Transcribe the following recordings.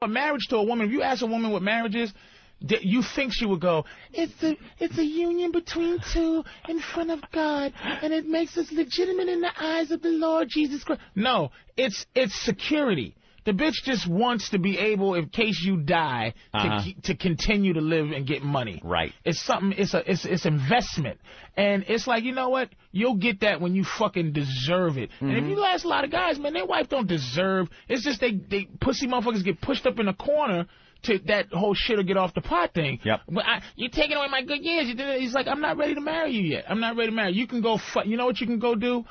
A marriage to a woman, if you ask a woman what marriage is, you think she would go, it's a union between two in front of God, and it makes us legitimate in the eyes of the Lord Jesus Christ. No, it's security. The bitch just wants to be able, in case you die, to continue to live and get money. Right. It's something. It's investment, and it's like, you know what? You'll get that when you fucking deserve it. And if you ask a lot of guys, man, their wife don't deserve. It's just they pussy motherfuckers get pushed up in a corner to that whole shit or get off the pot thing. Yep. But you're taking away my good years. He's like, I'm not ready to marry you yet. I'm not ready to marry you. You can go. You know what you can go do?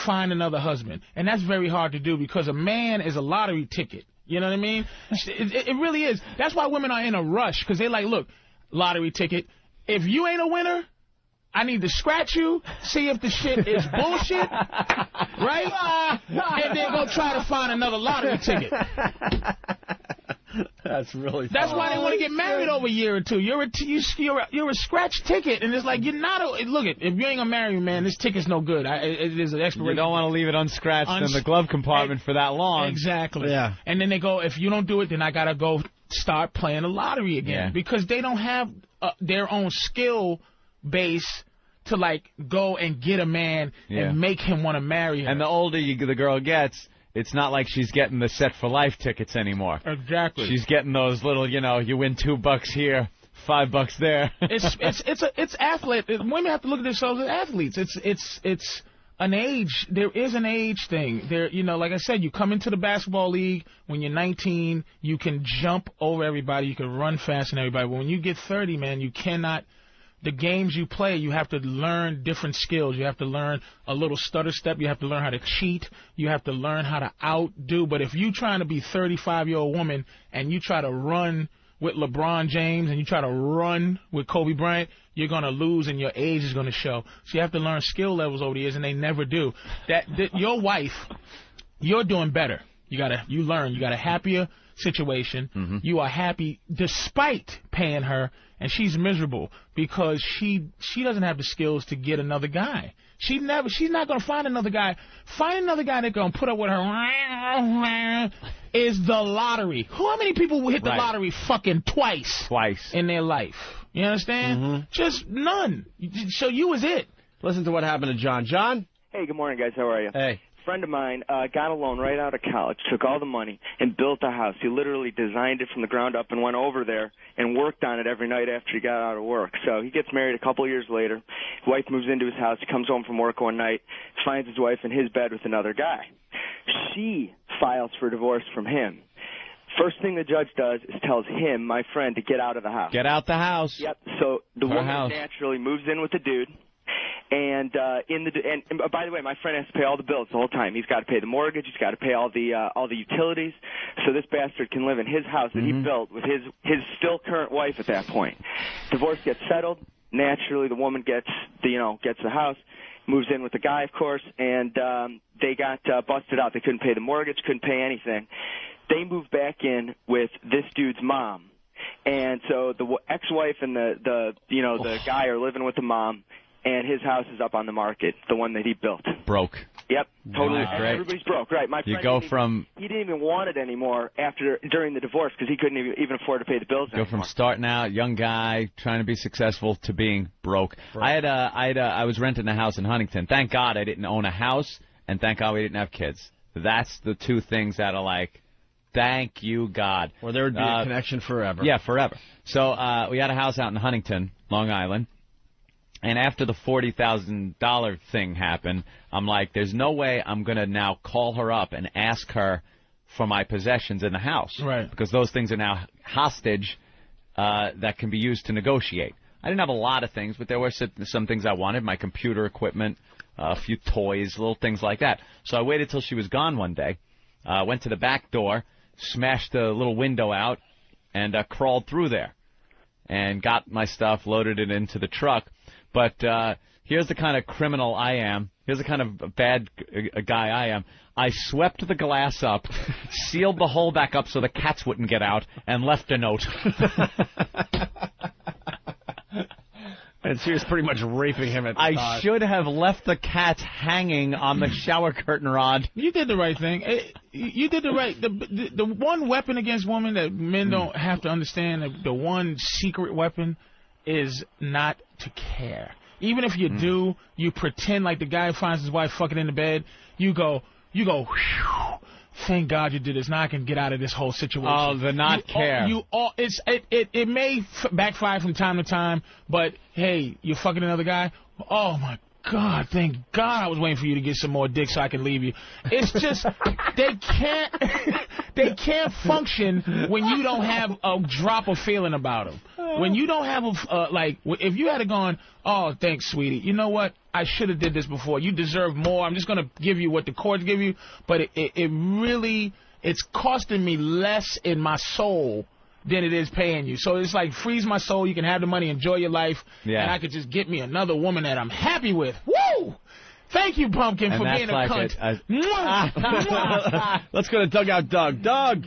Find another husband. And that's very hard to do because a man is a lottery ticket. You know what I mean? It really is. That's why women are in a rush, because they're like, look, lottery ticket, if you ain't a winner, I need to scratch you, see if the shit is bullshit, right? And then go try to find another lottery ticket. That's really funny. That's why they want to get married over a year or two. You're a scratch ticket, and it's like you're not a look. If you ain't gonna marry me, man, this ticket's no good. It is an expiration. You don't want to leave it unscratched in the glove compartment for that long. Exactly. Yeah. And then they go, if you don't do it, then I gotta go start playing the lottery again, because they don't have their own skill base to like go and get a man and make him want to marry her. And the older the girl gets, it's not like she's getting the set for life tickets anymore. Exactly. She's getting those little, you win $2 here, $5 there. It's athlete. Women have to look at themselves as athletes. It's an age. There is an age thing. There, like I said, you come into the basketball league when you're 19, you can jump over everybody, you can run faster than everybody. But when you get 30, man, you cannot. The games you play, you have to learn different skills. You have to learn a little stutter step. You have to learn how to cheat. You have to learn how to outdo. But if you trying to be 35-year-old woman and you try to run with LeBron James and you try to run with Kobe Bryant, you're going to lose and your age is going to show. So you have to learn skill levels over the years, and they never do. Your wife, you're doing better. You learn. You got a happier situation. You are happy despite paying her, and she's miserable because she doesn't have the skills to get another guy. She's not going to find another guy. Find another guy that's going to put up with her is the lottery. How many people will hit the lottery fucking twice in their life? You understand? Just none. So you was it. Listen to what happened to John. John? Hey, good morning, guys. How are you? Hey. Friend of mine got a loan right out of college, took all the money, and built a house. He literally designed it from the ground up and went over there and worked on it every night after he got out of work. So he gets married a couple of years later. His wife moves into his house. He comes home from work one night, finds his wife in his bed with another guy. She files for divorce from him. First thing the judge does is tells him, my friend, to get out of the house. Get out the house. Yep. So the woman naturally moves in with the dude. And by the way, my friend has to pay all the bills the whole time. He's got to pay the mortgage. He's got to pay all the utilities. So this bastard can live in his house that he built with his still current wife at that point. Divorce gets settled. Naturally, the woman gets the house, moves in with the guy, of course, and they got busted out. They couldn't pay the mortgage, couldn't pay anything. They moved back in with this dude's mom. And so the ex-wife and the guy are living with the mom. And his house is up on the market, the one that he built. Broke. Yep, totally. Great. Everybody's broke, right? My friend he didn't even want it anymore during the divorce because he couldn't even afford to pay the bills anymore. Go from starting out, young guy, trying to be successful, to being broke. I was renting a house in Huntington. Thank God I didn't own a house, and thank God we didn't have kids. That's the two things that are like, thank you, God. Or there would be a connection forever. Yeah, forever. So we had a house out in Huntington, Long Island. And after the $40,000 thing happened, I'm like, there's no way I'm going to now call her up and ask her for my possessions in the house. Right. Because those things are now hostage that can be used to negotiate. I didn't have a lot of things, but there were some things I wanted, my computer equipment, a few toys, little things like that. So I waited till she was gone one day, went to the back door, smashed the little window out, and crawled through there and got my stuff, loaded it into the truck. But here's the kind of criminal I am. Here's the kind of bad guy I am. I swept the glass up, sealed the hole back up so the cats wouldn't get out, and left a note. And she was pretty much raping him at the time. I should have left the cats hanging on the shower curtain rod. You did the right thing. You did the right. The one weapon against women that men don't have to understand, the one secret weapon is not to care. Even if you do, you pretend like the guy who finds his wife fucking in the bed. You go, whew, thank God you did this. Now I can get out of this whole situation. Oh, the not care. It may backfire from time to time, but hey, you're fucking another guy. Oh my God, thank God I was waiting for you to get some more dick so I can leave you. It's just they can't function when you don't have a drop of feeling about them. When you don't have if you had gone, oh, thanks, sweetie. You know what? I should have did this before. You deserve more. I'm just gonna give you what the courts give you, but it's costing me less in my soul than it is paying you. So it's like, freeze my soul, you can have the money, enjoy your life, and I could just get me another woman that I'm happy with. Woo! Thank you, Pumpkin, for being a cunt. Let's go to Dugout Doug. Doug!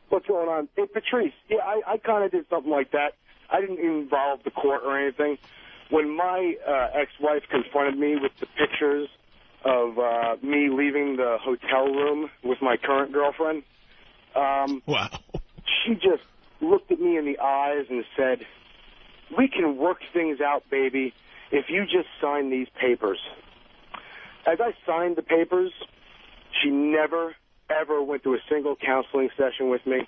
What's going on? Hey, Patrice, yeah, I kind of did something like that. I didn't involve the court or anything. When my ex-wife confronted me with the pictures of me leaving the hotel room with my current girlfriend, wow, she just looked at me in the eyes and said, we can work things out, baby, if you just sign these papers. As I signed the papers, she never, ever went to a single counseling session with me.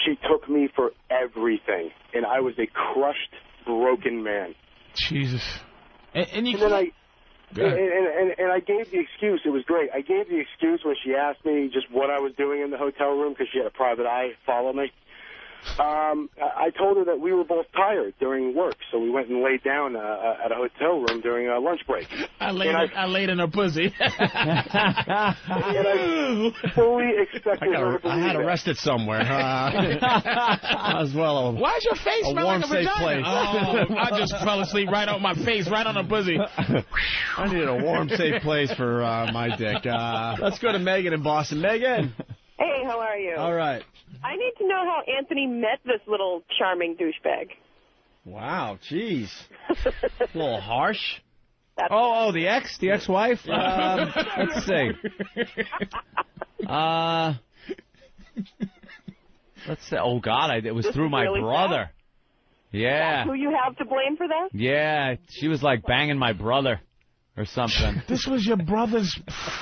She took me for everything, and I was a crushed, broken man. Jesus. And I gave the excuse. It was great. I gave the excuse when she asked me just what I was doing in the hotel room, because she had a private eye follow me. I told her that we were both tired during work, so we went and laid down at a hotel room during a lunch break. I laid in her pussy. And I fully expected her to believe I had arrested somewhere. As well. Why's your face smell warm, like a safe vagina? place. Oh, I just fell asleep right on my face, right on her pussy. I needed a warm, safe place for my dick. Let's go to Megan in Boston. Megan! Hey, how are you? All right. I need to know how Anthony met this little charming douchebag. Wow, jeez. A little harsh. The ex-wife? Let's see. Let's say, oh, God, it was through my really brother. Sad? Yeah. That's who you have to blame for that? Yeah, she was like banging my brother or something. This was your brother's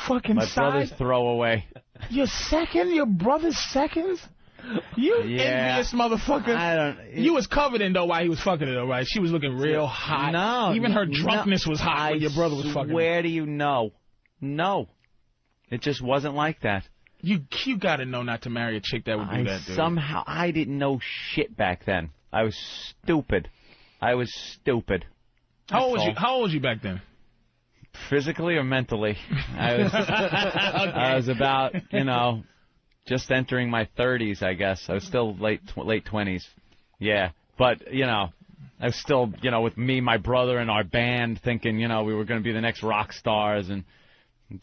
fucking My side? brother's throwaway. Your second? Your brother's seconds? You envious motherfucker. You was covered in, though, while he was fucking her, though, right? She was looking real hot. No. Even her drunkenness was hot when your brother was fucking her. Where do you know? No. It just wasn't like that. You gotta know not to marry a chick that would do that, dude. Somehow, I didn't know shit back then. I was stupid. How old was you back then? Physically or mentally? I was, I was about, just entering my 30s, I guess. I was still late 20s. Yeah. But, I was still, with me, my brother, and our band thinking, we were going to be the next rock stars and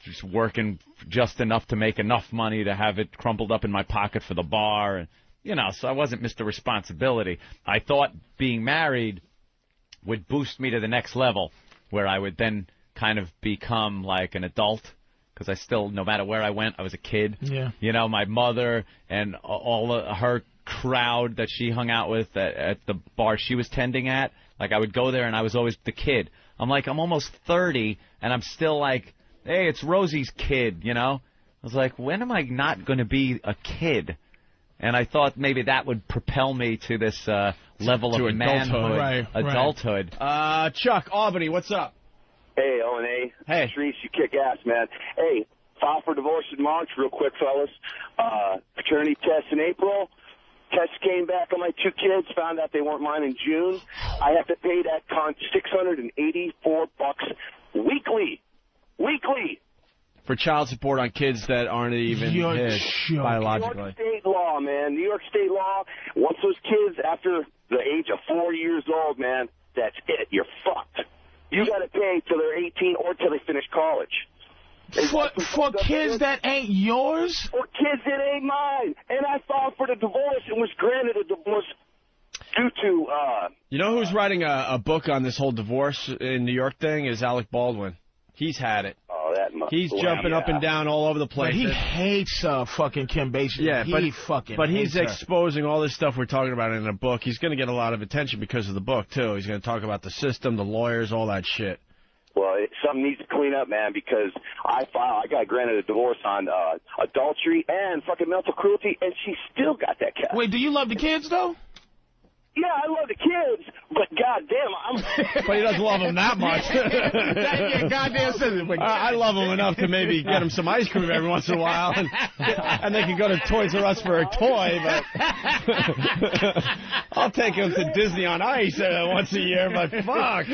just working just enough to make enough money to have it crumpled up in my pocket for the bar. And, so I wasn't Mr. Responsibility. I thought being married would boost me to the next level where I would then kind of become like an adult, because I still, no matter where I went, I was a kid. Yeah. My mother and all her crowd that she hung out with at the bar she was tending at, like I would go there and I was always the kid. I'm almost 30 and I'm still like, hey, it's Rosie's kid, I was like, when am I not going to be a kid? And I thought maybe that would propel me to this level of manhood, adulthood. Right. Chuck, Albany, what's up? Hey, O&A. Hey. Patrice, you kick ass, man. Hey, file for divorce in March, real quick, fellas. Paternity test in April. Test came back on my two kids, found out they weren't mine in June. I have to pay that con $684 weekly. Weekly. For child support on kids that aren't even his biologically. New York State law, man. New York State law. Once those kids, after the age of 4 years old, man, that's it. You're fucked. You got to pay till they're 18 or till they finish college. For kids that ain't yours? For kids that ain't mine. And I filed for the divorce and was granted a divorce due to... You know who's writing a book on this whole divorce in New York thing is Alec Baldwin. He's had it. all that. He's jumping up and down all over the place. But he hates fucking Kim Basinger. Yeah, but he's hates her. exposing all this stuff we're talking about in a book. He's going to get a lot of attention because of the book, too. He's going to talk about the system, the lawyers, all that shit. Well, something needs to clean up, man, because I got granted a divorce on adultery and fucking mental cruelty, and she still got that cat. Wait, do you love the kids, though? Yeah, I love the kids, but goddamn, But he doesn't love them that much. Yeah, goddamn sense. I love him enough to maybe get him some ice cream every once in a while, and they can go to Toys R Us for a toy, but I'll take him to Disney on Ice once a year, but fuck.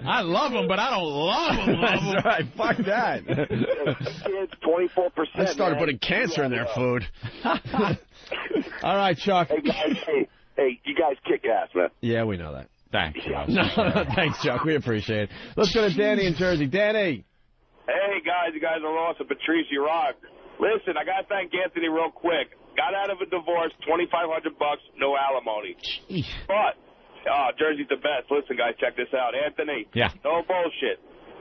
I love him, but I don't love him. That's right, fuck that. kids, 24%. I started putting cancer in their food. All right, Chuck. Hey, guys, hey, you guys kick ass, man. Yeah, we know that. Thanks. Thanks, Chuck. We appreciate it. Let's go to Danny in Jersey. Danny. Hey, guys, you guys are awesome. Patrice, you rock. Listen, I got to thank Anthony real quick. Got out of a divorce, $2,500, no alimony. Jeez. But, Jersey's the best. Listen, guys, check this out. Anthony, Yeah. no bullshit.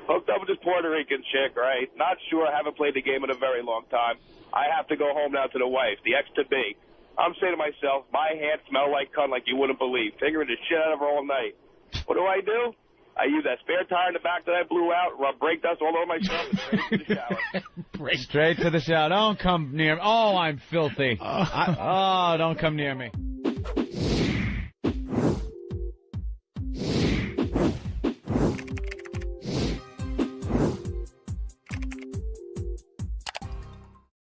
Hooked up with this Puerto Rican chick, right? Not sure, haven't played the game in a very long time. I have to go home now to the wife, the ex-to-be. I'm saying to myself, my hands smell like cunt like you wouldn't believe. Figuring the shit out of her all night. What do? I use that spare tire in the back that I blew out, rub brake dust all over myself, and straight to the shower. Straight to the shower. Don't come near me. Oh, I'm filthy. Oh, don't come near me.